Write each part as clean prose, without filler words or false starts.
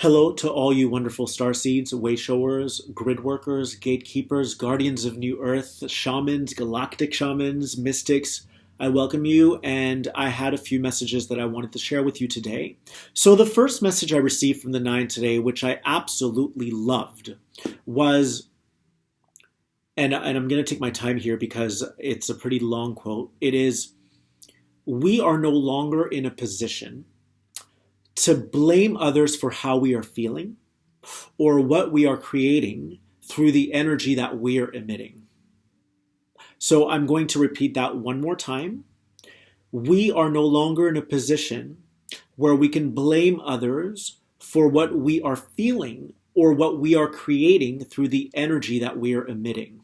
Hello to all you wonderful starseeds, wayshowers, grid workers, gatekeepers, guardians of New Earth, shamans, galactic shamans, mystics. I welcome you, and I had a few messages that I wanted to share with you today. So the first message I received from the Nine today, which I absolutely loved, was, and I'm going to take my time here because it's a pretty long quote. It is, "We are no longer in a position to blame others for how we are feeling or what we are creating through the energy that we are emitting." So I'm going to repeat that one more time. We are no longer in a position where we can blame others for what we are feeling or what we are creating through the energy that we are emitting.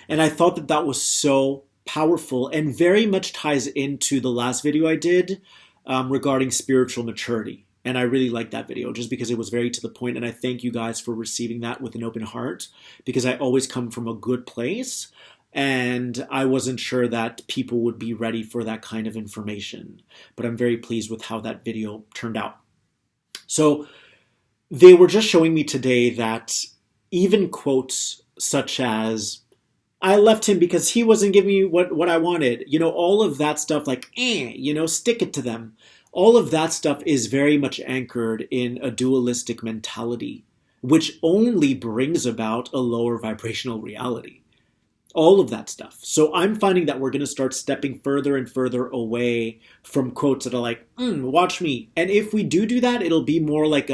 And I thought that that was so powerful and very much ties into the last video I did regarding spiritual maturity. And I really liked that video just because it was very to the point. And I thank you guys for receiving that with an open heart, because I always come from a good place. And I wasn't sure that people would be ready for that kind of information. But I'm very pleased with how that video turned out. So they were just showing me today that even quotes such as, "I left him because he wasn't giving me what I wanted," all of that stuff, like, stick it to them. All of that stuff is very much anchored in a dualistic mentality, which only brings about a lower vibrational reality. All of that stuff. So I'm finding that we're going to start stepping further and further away from quotes that are like, watch me. And if we do that, it'll be more like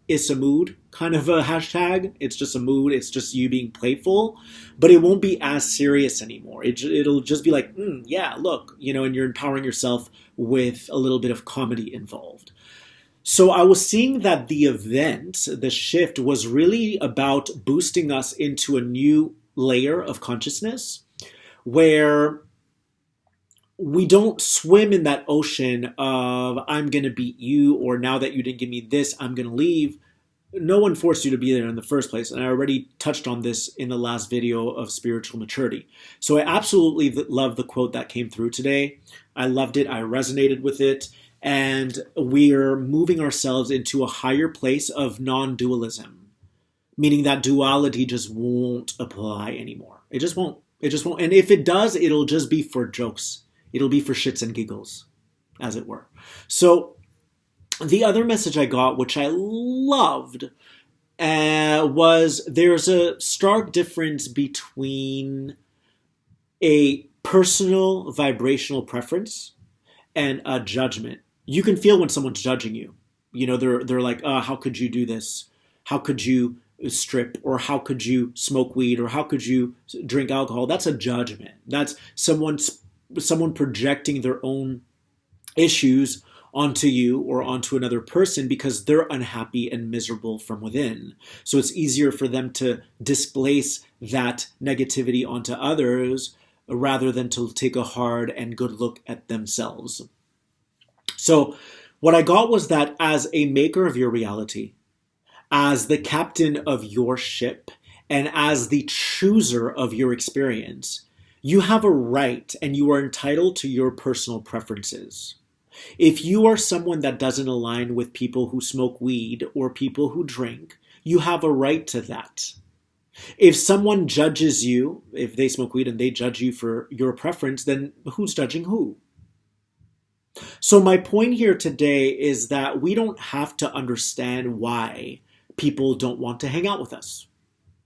it's a mood kind of a hashtag. It's just a mood. It's just you being playful, but it won't be as serious anymore. It'll just be like, yeah, look, and you're empowering yourself with a little bit of comedy involved. So I was seeing that the event, the shift, was really about boosting us into a new layer of consciousness where we don't swim in that ocean of, "I'm going to beat you," or "now that you didn't give me this, I'm going to leave." No one forced you to be there in the first place. And I already touched on this in the last video of spiritual maturity. So I absolutely love the quote that came through today. I loved it. I resonated with it. And we're moving ourselves into a higher place of non-dualism, meaning that duality just won't apply anymore. It just won't. It just won't. And if it does, it'll just be for jokes. It'll be for shits and giggles, as it were. So the other message I got, which I loved, was there's a stark difference between a personal vibrational preference and a judgment. You can feel when someone's judging you. They're like, how could you do this? How could you strip? Or how could you smoke weed? Or how could you drink alcohol? That's a judgment. That's someone projecting their own issues onto you or onto another person because they're unhappy and miserable from within. So it's easier for them to displace that negativity onto others rather than to take a hard and good look at themselves. So what I got was that as a maker of your reality, as the captain of your ship, and as the chooser of your experience, you have a right and you are entitled to your personal preferences. If you are someone that doesn't align with people who smoke weed or people who drink, you have a right to that. If someone judges you, if they smoke weed and they judge you for your preference, then who's judging who? So my point here today is that we don't have to understand why people don't want to hang out with us.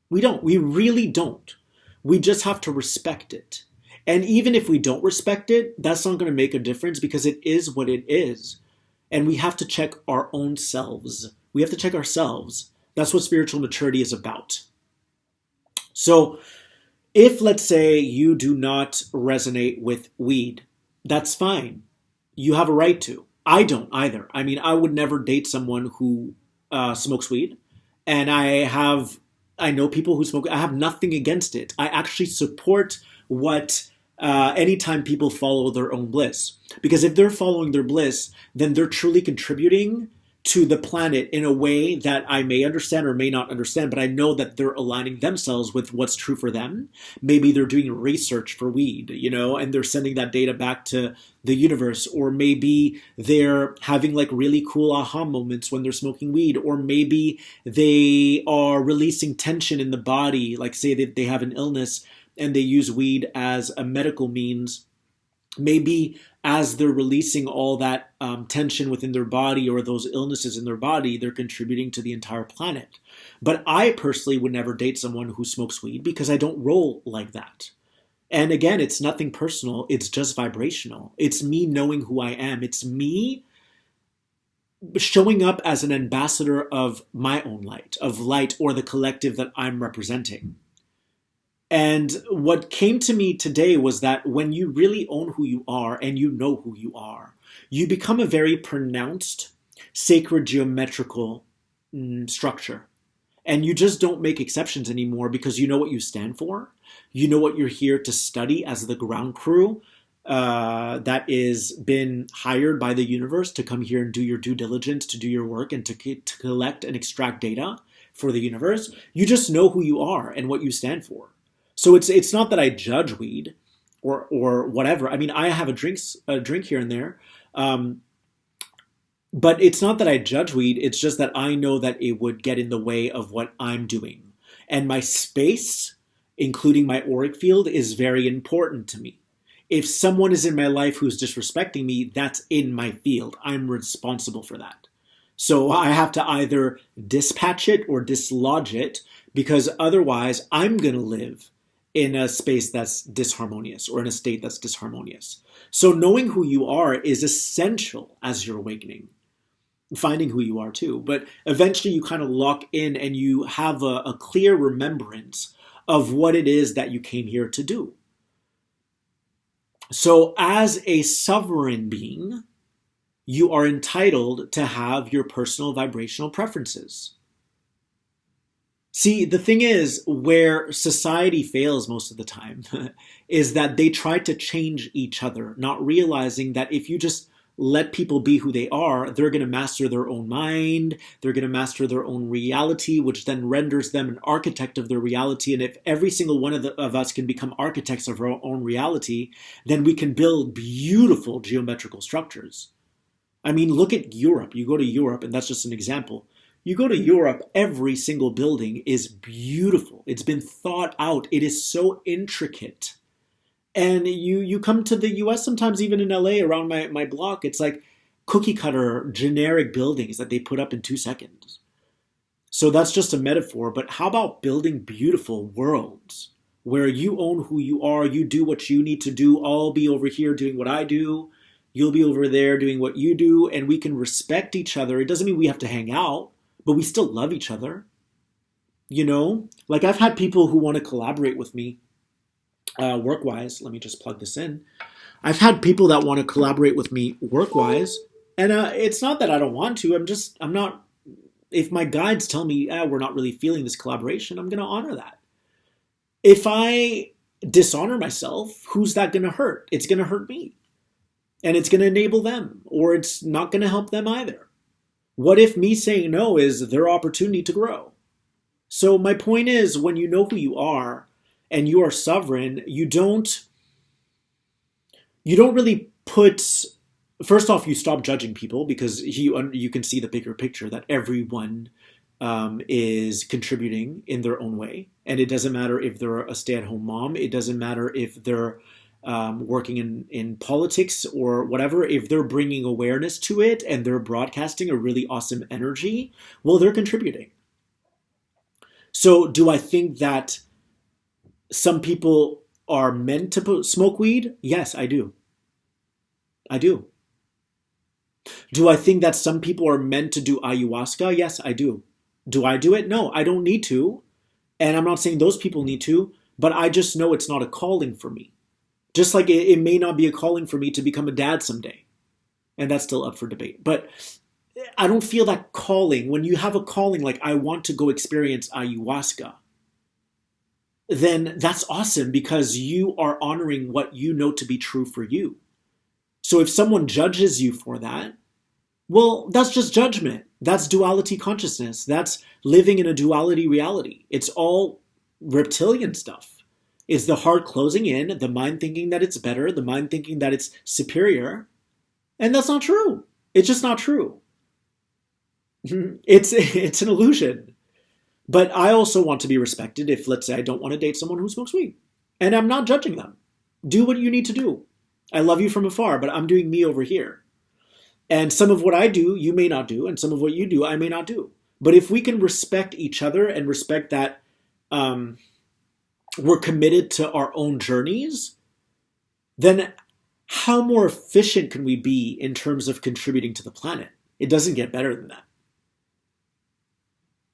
We don't. We really don't. We just have to respect it. And even if we don't respect it, that's not going to make a difference because it is what it is. And we have to check our own selves. We have to check ourselves. That's what spiritual maturity is about. So if, let's say, you do not resonate with weed, that's fine. You have a right to. I don't either. I mean, I would never date someone who smokes weed. And I know people who smoke. I have nothing against it. I actually support anytime people follow their own bliss. Because if they're following their bliss, then they're truly contributing to the planet in a way that I may understand or may not understand, but I know that they're aligning themselves with what's true for them. Maybe they're doing research for weed, and they're sending that data back to the universe, or maybe they're having like really cool aha moments when they're smoking weed, or maybe they are releasing tension in the body, like say that they have an illness and they use weed as a medical means. Maybe as they're releasing all that tension within their body or those illnesses in their body, they're contributing to the entire planet. But I personally would never date someone who smokes weed because I don't roll like that. And again, it's nothing personal. It's just vibrational. It's me knowing who I am. It's me showing up as an ambassador of my own light, of light or the collective that I'm representing. And what came to me today was that when you really own who you are and you know who you are, you become a very pronounced sacred geometrical structure. And you just don't make exceptions anymore because you know what you stand for. You know what you're here to study as the ground crew that is been hired by the universe to come here and do your due diligence, to do your work, and to collect and extract data for the universe. You just know who you are and what you stand for. So it's not that I judge weed or whatever. I mean, I have a drink here and there, but it's not that I judge weed. It's just that I know that it would get in the way of what I'm doing, and my space, including my auric field, is very important to me. If someone is in my life who's disrespecting me, that's in my field. I'm responsible for that. So I have to either dispatch it or dislodge it, because otherwise I'm going to live in a space that's disharmonious or in a state that's disharmonious. So knowing who you are is essential as you're awakening. Finding who you are too. But eventually you kind of lock in and you have a clear remembrance of what it is that you came here to do. So as a sovereign being, you are entitled to have your personal vibrational preferences. See, the thing is, where society fails most of the time is that they try to change each other, not realizing that if you just let people be who they are, they're going to master their own mind, they're going to master their own reality, which then renders them an architect of their reality. And if every single one of us can become architects of our own reality, then we can build beautiful geometrical structures. I mean, look at Europe. You go to Europe, and that's just an example. You go to Europe, every single building is beautiful. It's been thought out. It is so intricate. And you come to the US, sometimes even in LA around my block, it's like cookie cutter generic buildings that they put up in 2 seconds. So that's just a metaphor. But how about building beautiful worlds where you own who you are, you do what you need to do, I'll be over here doing what I do, you'll be over there doing what you do, and we can respect each other. It doesn't mean we have to hang out, but we still love each other. Like I've had people who want to collaborate with me work-wise. Let me just plug this in. I've had people that want to collaborate with me work-wise, and it's not that I don't want to. I'm not. If my guides tell me, we're not really feeling this collaboration, I'm going to honor that. If I dishonor myself, who's that going to hurt? It's going to hurt me, and it's going to enable them, or it's not going to help them either. What if me saying no is their opportunity to grow? So my point is, when you know who you are and you are sovereign, you don't really put, first off, you stop judging people because you can see the bigger picture that everyone is contributing in their own way. And it doesn't matter if they're a stay-at-home mom. It doesn't matter if they're working in politics or whatever. If they're bringing awareness to it and they're broadcasting a really awesome energy, well, they're contributing. So do I think that some people are meant to smoke weed? Yes, I do. I do. Do I think that some people are meant to do ayahuasca? Yes, I do. Do I do it? No, I don't need to. And I'm not saying those people need to, but I just know it's not a calling for me. Just like it may not be a calling for me to become a dad someday. And that's still up for debate. But I don't feel that calling. When you have a calling like I want to go experience ayahuasca, then that's awesome because you are honoring what you know to be true for you. So if someone judges you for that, Well, that's just judgment. That's duality consciousness. That's living in a duality reality. It's all reptilian stuff. It's the heart closing in, the mind thinking that it's better, the mind thinking that it's superior. And that's not true. It's just not true. It's an illusion. But I also want to be respected if, let's say, I don't want to date someone who smokes weed. And I'm not judging them. Do what you need to do. I love you from afar, but I'm doing me over here. And some of what I do, you may not do, and some of what you do, I may not do. But if we can respect each other and respect that um, we're committed to our own journeys, then how more efficient can we be in terms of contributing to the planet? It doesn't get better than that.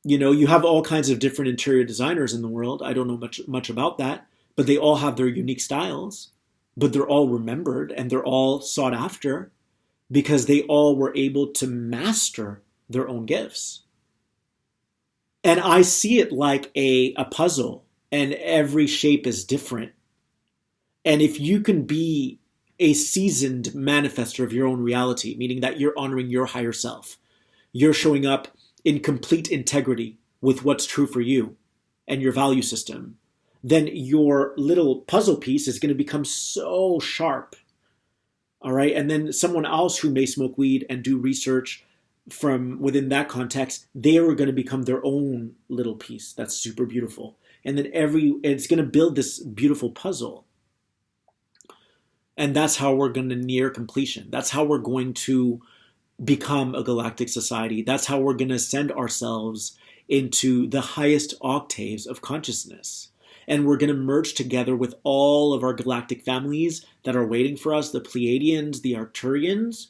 You know, you have all kinds of different interior designers in the world. I don't know much about that, but they all have their unique styles, but they're all remembered and they're all sought after because they all were able to master their own gifts. And I see it like a puzzle, and every shape is different. And if you can be a seasoned manifester of your own reality, meaning that you're honoring your higher self, you're showing up in complete integrity with what's true for you and your value system, then your little puzzle piece is going to become so sharp. All right. And then someone else who may smoke weed and do research from within that context, they are going to become their own little piece that's super beautiful. And then it's going to build this beautiful puzzle. And that's how we're going to near completion. That's how we're going to become a galactic society. That's how we're going to send ourselves into the highest octaves of consciousness. And we're going to merge together with all of our galactic families that are waiting for us, the Pleiadians, the Arcturians.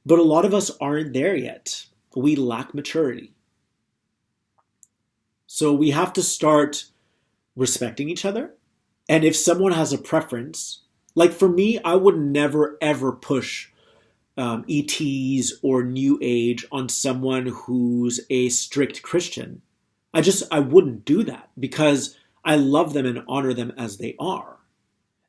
But a lot of us aren't there yet. We lack maturity. So we have to start respecting each other. And if someone has a preference, like for me, I would never ever push ETs or New Age on someone who's a strict Christian. I wouldn't do that because I love them and honor them as they are.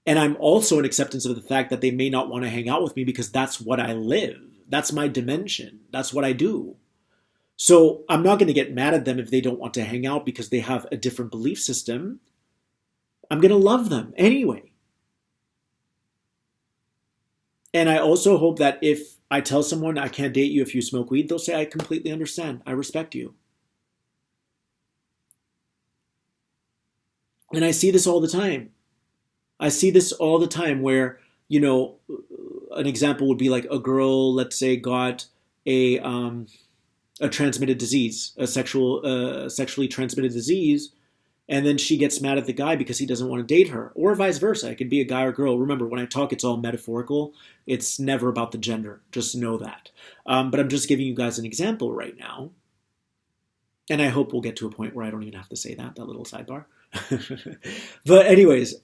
And I'm also in acceptance of the fact that they may not want to hang out with me because that's what I live. That's my dimension. That's what I do. So I'm not going to get mad at them if they don't want to hang out because they have a different belief system. I'm going to love them anyway. And I also hope that if I tell someone I can't date you if you smoke weed, they'll say, I completely understand. I respect you. And I see this all the time. I see this all the time where, you know, an example would be like a girl, let's say, got a transmitted disease, a sexually transmitted disease, and then she gets mad at the guy because he doesn't want to date her, or vice versa. It could be a guy or girl. Remember, when I talk, it's all metaphorical. It's never about the gender. Just know that. But I'm just giving you guys an example right now. And I hope we'll get to a point where I don't even have to say that little sidebar. But anyways,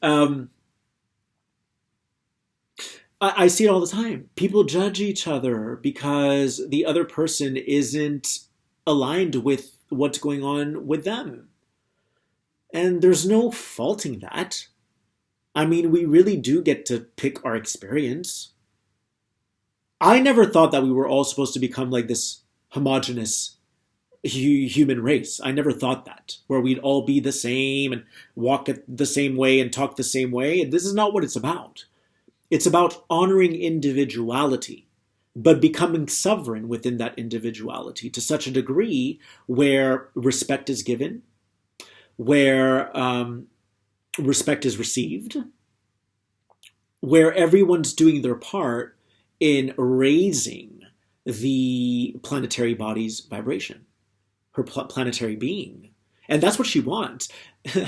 I see it all the time. People judge each other because the other person isn't aligned with what's going on with them. And there's no faulting that. I mean, we really do get to pick our experience. I never thought that we were all supposed to become like this homogenous human race. I never thought that, where we'd all be the same and walk the same way and talk the same way. And this is not what it's about. It's about honoring individuality, but becoming sovereign within that individuality to such a degree where respect is given, where respect is received, where everyone's doing their part in raising the planetary body's vibration, her planetary being. And that's what she wants.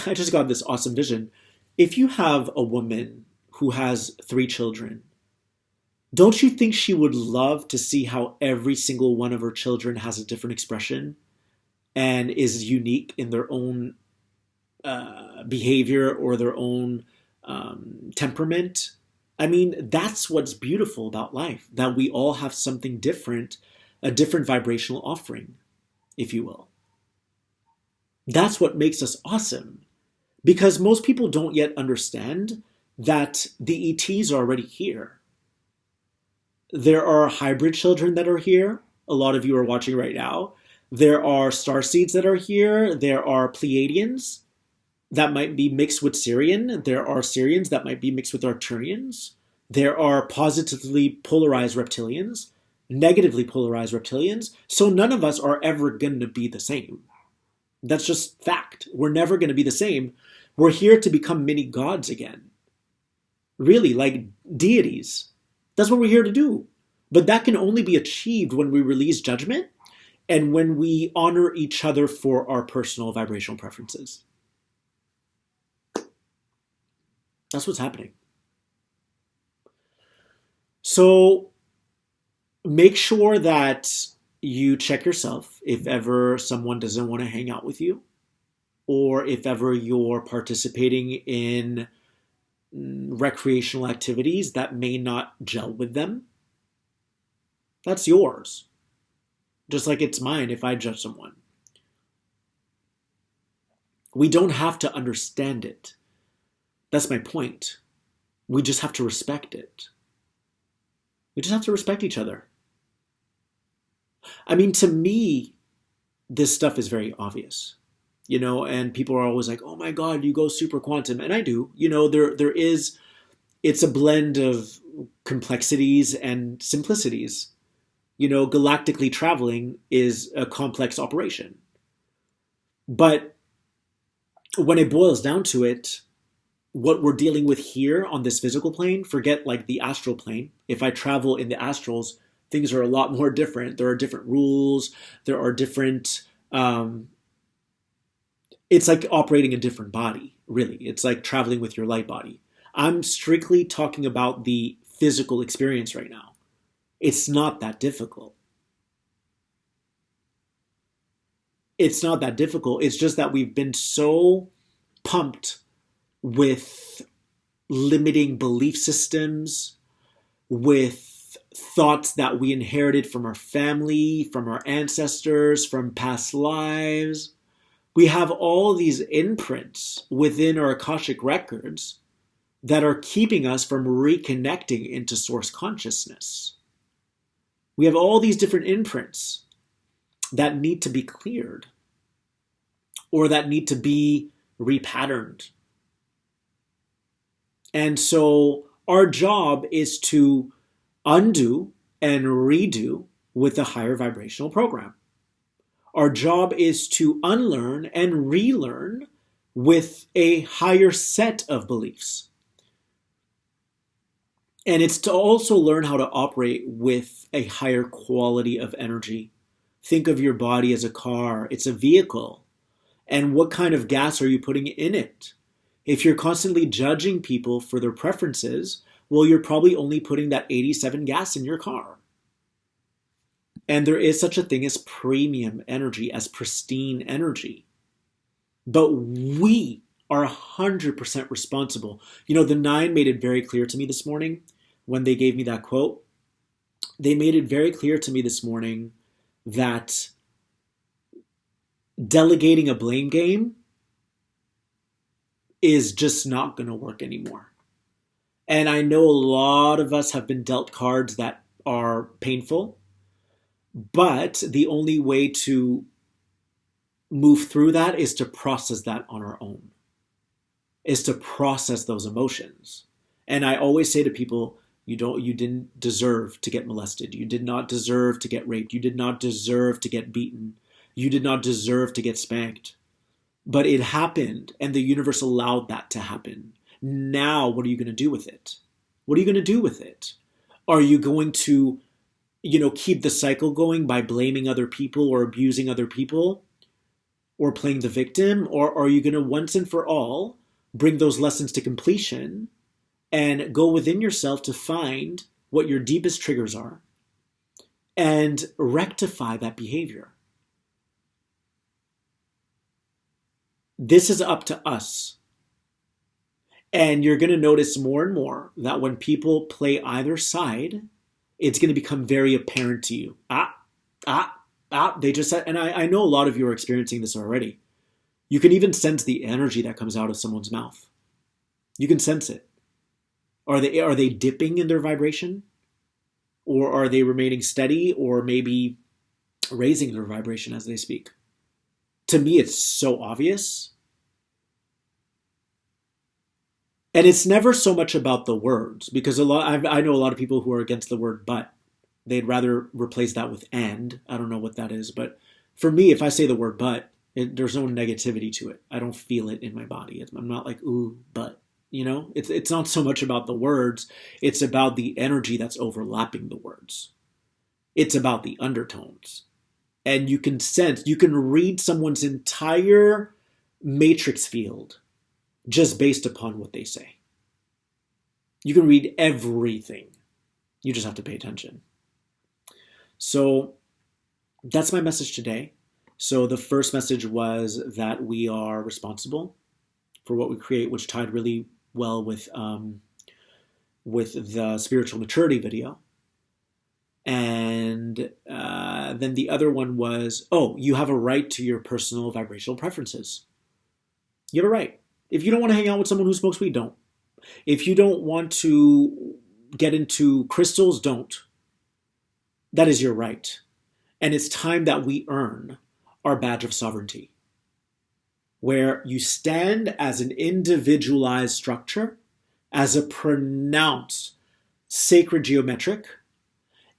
I just got this awesome vision. If you have a woman who has 3 children, don't you think she would love to see how every single one of her children has a different expression and is unique in their own behavior or their own temperament? I mean, that's what's beautiful about life, that we all have something different, a different vibrational offering, if you will. That's what makes us awesome, because most people don't yet understand that the ETs are already here. There are hybrid children that are here. A lot of you are watching right now. There are star seeds that are here. There are Pleiadians that might be mixed with Sirian. There are Sirians that might be mixed with Arcturians. There are positively polarized reptilians, negatively polarized reptilians. So none of us are ever going to be the same. That's just fact. We're never going to be the same. We're here to become mini gods again. Really, like deities. That's what we're here to do. But that can only be achieved when we release judgment and when we honor each other for our personal vibrational preferences. That's what's happening. So make sure that you check yourself if ever someone doesn't want to hang out with you, or if ever you're participating in recreational activities that may not gel with them. That's yours. Just like it's mine if I judge someone. We don't have to understand it. That's my point. We just have to respect it. We just have to respect each other. I mean, to me, this stuff is very obvious, and people are always like, oh my God, you go super quantum. And I do, it's a blend of complexities and simplicities. Galactically traveling is a complex operation. But when it boils down to it, what we're dealing with here on this physical plane, forget like the astral plane. If I travel in the astrals, things are a lot more different. There are different rules. There are different, it's like operating a different body, really. It's like traveling with your light body. I'm strictly talking about the physical experience right now. It's not that difficult. It's not that difficult. It's just that we've been so pumped with limiting belief systems, with thoughts that we inherited from our family, from our ancestors, from past lives. We have all these imprints within our Akashic records that are keeping us from reconnecting into source consciousness. We have all these different imprints that need to be cleared or that need to be repatterned. And so our job is to undo and redo with a higher vibrational program. Our job is to unlearn and relearn with a higher set of beliefs. And it's to also learn how to operate with a higher quality of energy. Think of your body as a car. It's a vehicle. And what kind of gas are you putting in it? If you're constantly judging people for their preferences, well, you're probably only putting that 87 gas in your car. And there is such a thing as premium energy, as pristine energy. But we are 100% responsible. The Nine made it very clear to me this morning when they gave me that quote. They made it very clear to me this morning that delegating a blame game is just not going to work anymore. And I know a lot of us have been dealt cards that are painful, but the only way to move through that is to process that on our own, is to process those emotions. And I always say to people, you didn't deserve to get molested. You did not deserve to get raped. You did not deserve to get beaten. You did not deserve to get spanked. But it happened, and the universe allowed that to happen. Now, what are you going to do with it? What are you going to do with it? Are you going to, keep the cycle going by blaming other people or abusing other people or playing the victim? Or are you going to once and for all bring those lessons to completion and go within yourself to find what your deepest triggers are and rectify that behavior? This is up to us. And you're going to notice more and more that when people play either side, it's going to become very apparent to you. They just said, and I know a lot of you are experiencing this already. You can even sense the energy that comes out of someone's mouth. You can sense it. Are they dipping in their vibration? Or are they remaining steady? Or maybe raising their vibration as they speak. To me, it's so obvious. And it's never so much about the words, because I know a lot of people who are against the word but. They'd rather replace that with and. I don't know what that is, but for me, if I say the word but, there's no negativity to it. I don't feel it in my body. I'm not like, ooh, but, it's not so much about the words. It's about the energy that's overlapping the words. It's about the undertones. And you can read someone's entire matrix field just based upon what they say. You can read everything. You just have to pay attention. So that's my message today. So the first message was that we are responsible for what we create, which tied really well with the spiritual maturity video. And then the other one was, you have a right to your personal vibrational preferences. You have a right. If you don't want to hang out with someone who smokes weed, don't. If you don't want to get into crystals, don't. That is your right. And it's time that we earn our badge of sovereignty, where you stand as an individualized structure, as a pronounced sacred geometric,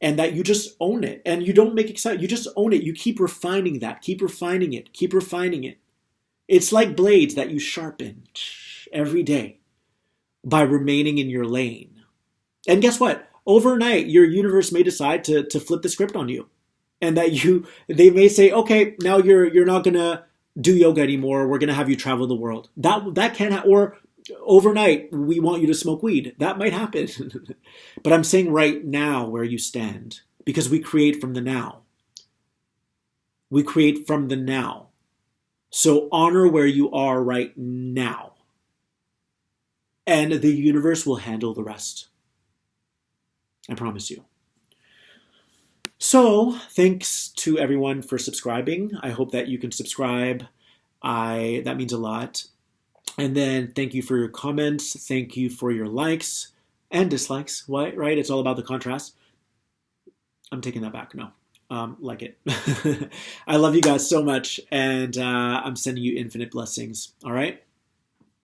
and that you just own it. And you don't make excitement. You just own it. You keep refining that. Keep refining it. Keep refining it. It's like blades that you sharpen every day by remaining in your lane. And guess what? Overnight, your universe may decide to flip the script on you. And that they may say, okay, now you're not going to do yoga anymore. We're going to have you travel the world. That can happen. Or overnight, we want you to smoke weed. That might happen. But I'm saying right now where you stand, because we create from the now. We create from the now. So honor where you are right now. And the universe will handle the rest. I promise you. So, thanks to everyone for subscribing. I hope that you can subscribe. That means a lot. And then thank you for your comments. Thank you for your likes and dislikes. What, right? It's all about the contrast. I'm taking that back. No. Like it. I love you guys so much. And I'm sending you infinite blessings. All right?